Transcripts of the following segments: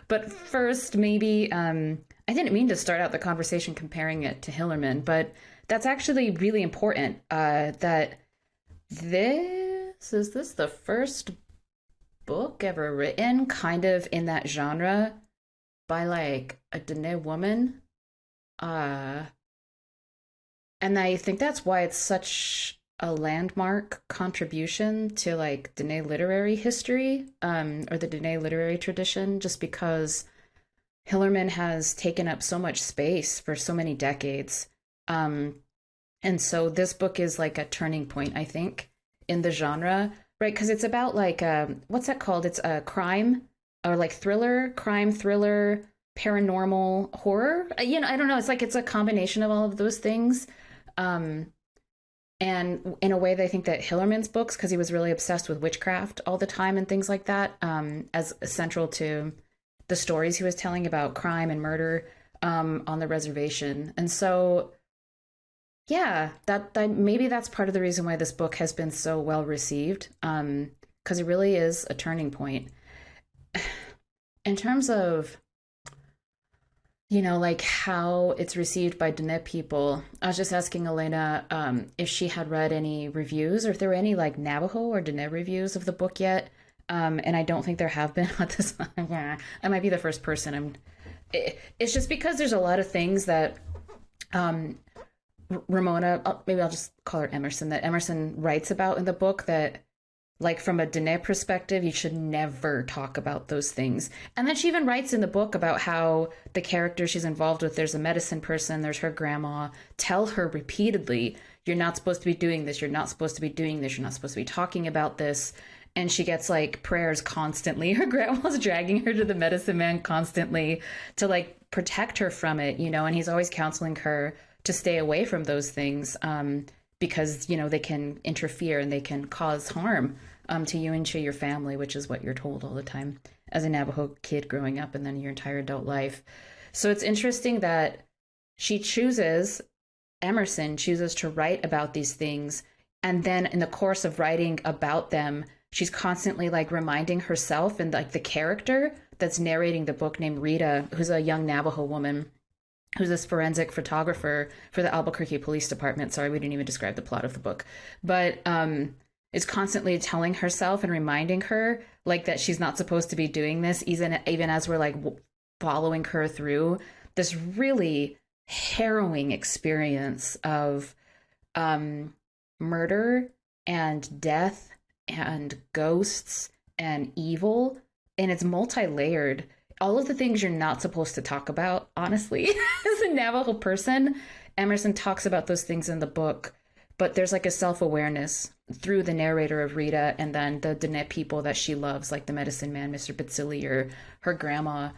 But first, maybe I didn't mean to start out the conversation comparing it to Hillerman, but that's actually really important. That this the first book ever written kind of in that genre by like a Dene woman. Uh, and I think that's why it's such a landmark contribution to like Dene literary history, or the Dene literary tradition, just because Hillerman has taken up so much space for so many decades. Um, and so this book is like a turning point, I think, in the genre, right? Because it's about like, what's that called? It's a crime or like thriller, crime thriller, paranormal horror. I don't know. It's like it's a combination of all of those things. Um, and in a way, they think that Hillerman's books, because he was really obsessed with witchcraft all the time and things like that, as central to the stories he was telling about crime and murder on the reservation. And so, yeah, that maybe that's part of the reason why this book has been so well received, because it really is a turning point in terms of like how it's received by Dene people. I was just asking Elena if she had read any reviews or if there were any like Navajo or Dene reviews of the book yet. And I don't think there have been at this time. I might be the first person. It's just because there's a lot of things that Ramona, maybe I'll just call her Emerson, that Emerson writes about in the book that, like, from a Dene perspective, you should never talk about those things. And then she even writes in the book about how the character she's involved with, there's a medicine person, there's her grandma, tell her repeatedly, you're not supposed to be doing this, you're not supposed to be doing this, you're not supposed to be talking about this. And she gets like prayers constantly. Her grandma's dragging her to the medicine man constantly to like protect her from it, and he's always counseling her to stay away from those things, because they can interfere and they can cause harm to you and to your family, which is what you're told all the time as a Navajo kid growing up and then your entire adult life. So it's interesting that Emerson chooses to write about these things, and then in the course of writing about them, she's constantly like reminding herself and like the character that's narrating the book, named Rita, who's a young Navajo woman who's this forensic photographer for the Albuquerque Police Department. Sorry, we didn't even describe the plot of the book. But is constantly telling herself and reminding her like that she's not supposed to be doing this, even as we're like following her through this really harrowing experience of murder and death and ghosts and evil. And it's multi-layered. All of the things you're not supposed to talk about, honestly, as a Navajo person. Emerson talks about those things in the book, but there's like a self-awareness through the narrator of Rita and then the Dene people that she loves, like the medicine man, Mr. Batsili, or her grandma,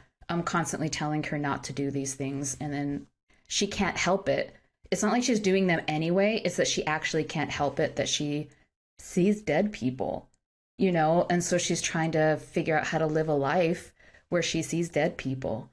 constantly telling her not to do these things. And then she can't help it. It's not like she's doing them anyway. It's that she actually can't help it, that she sees dead people, and so she's trying to figure out how to live a life where she sees dead people.